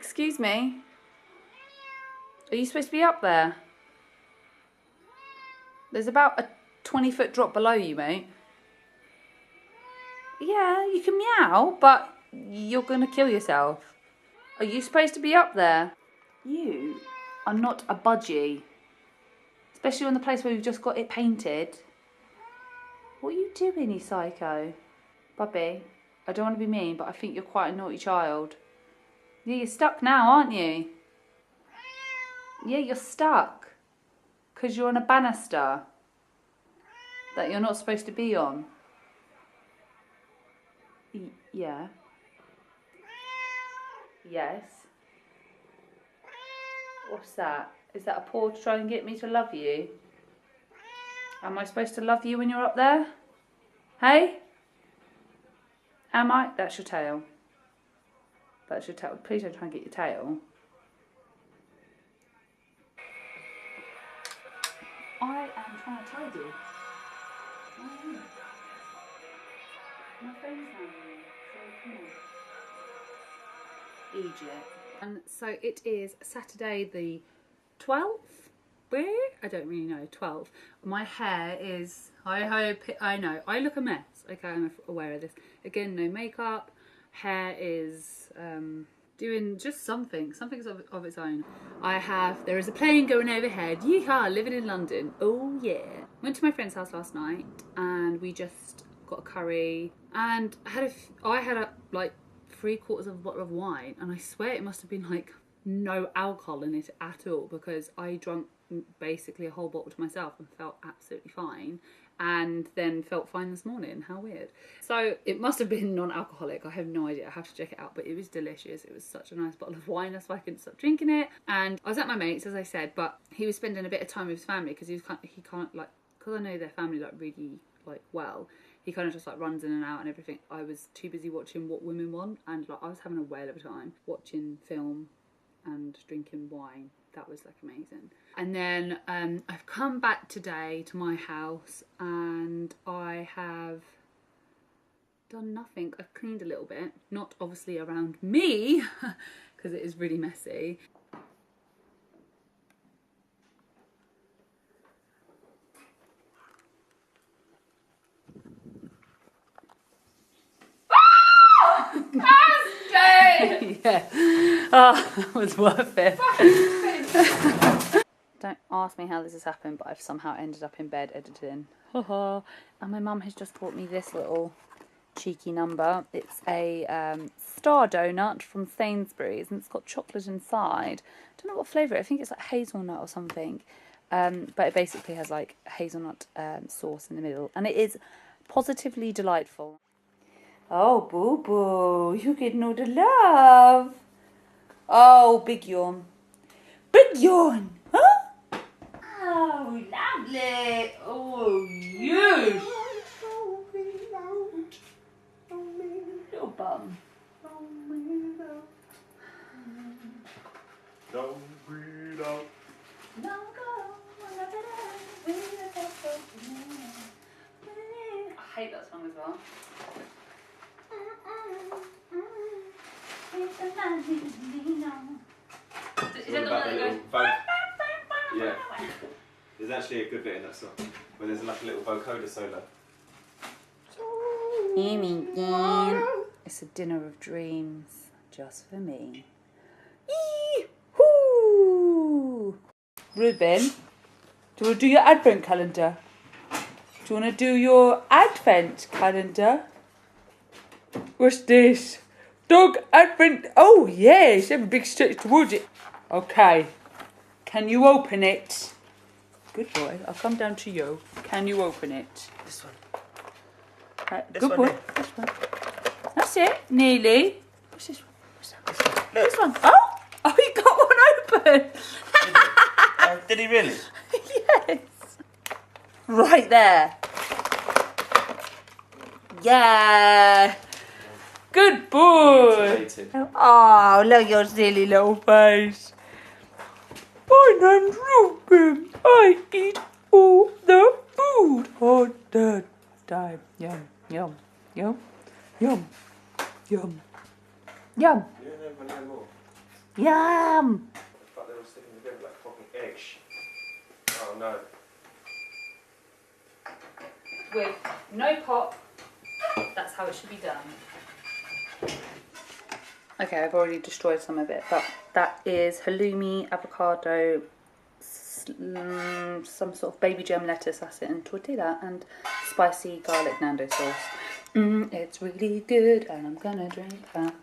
Excuse me? Are you supposed to be up there? There's about a 20-foot drop below you, mate. Yeah, you can meow, but you're going to kill yourself. Are you supposed to be up there? You are not a budgie. Especially on the place where we've just got it painted. What are you doing, you psycho? Bubby, I don't want to be mean, but I think you're quite a naughty child. Yeah, you're stuck now, aren't you? Yeah, you're stuck. Because you're on a banister that you're not supposed to be on. Yeah. Yes. What's that? Is that a paw to try and get me to love you? Am I supposed to love you when you're up there? Hey? Am I? That's your tail. That's your tail. Please don't try and get your tail. I am trying to tidy. My phone's hanging, so come on. Egypt. And so it is Saturday the 12th? I don't really know, 12. My hair is, I know, I look a mess. Okay, I'm aware of this. Again, no makeup. Hair is doing just something of its own. There is a plane going overhead. Yeehaw, living in London. Oh yeah. Went to my friend's house last night and we just got a curry and I had like 3/4 of a bottle of wine, and I swear it must have been like no alcohol in it at all, because I drank basically a whole bottle to myself and felt absolutely fine, and then felt fine this morning. How weird. So it must have been non-alcoholic. I have no idea. I have to check it out, but it was delicious. It was such a nice bottle of wine. That's why I couldn't stop drinking it. And I was at my mate's, as I said, but he was spending a bit of time with his family because he can't like, because I know their family like really like well. He kind of just like runs in and out and everything. I was too busy watching What Women Want, and like I was having a whale of a time watching film and drinking wine. That was like amazing. And then I've come back today to my house and I have done nothing. I've cleaned a little bit, not obviously around me because it is really messy. Yeah. Oh, that was worth it. Don't ask me how this has happened, but I've somehow ended up in bed editing. And my mum has just bought me this little cheeky number. It's a star donut from Sainsbury's, and it's got chocolate inside. I don't know what flavour. I think it's like hazelnut or something. But it basically has like hazelnut sauce in the middle, and it is positively delightful. Oh, boo-boo, you getting all the love. Oh, big yawn. Big yawn, huh? Oh, lovely. Oh, yes. Little bum. Don't breathe out. I hate that song as well. Is that about the little yeah. There's actually a good bit in that song where there's like a little vocoder solo. It's a dinner of dreams just for me. Yee-hoo! Ruben, do you want to do your advent calendar? Do you want to do your advent calendar? What's this? Dog advent. Oh yes, have a big stretch towards it. Okay. Can you open it? Good boy. I'll come down to you. Can you open it? This one. Right. Good boy. This one. That's it. Nearly. What's this one? What's that? This one. Oh! Oh, he got one open. Did he really? Yes. Right there. Yeah. Good boy. Oh, look at your silly little face. My name's Ruben. I eat all the food all the time. Yum, yum, yum, yum, yum, yum. You don't have more. no. With no pop, that's how it should be done. Okay, I've already destroyed some of it, but that is halloumi, avocado, some sort of baby germ lettuce, that's it, and tortilla, and spicy garlic nando sauce. It's really good, and I'm gonna drink that.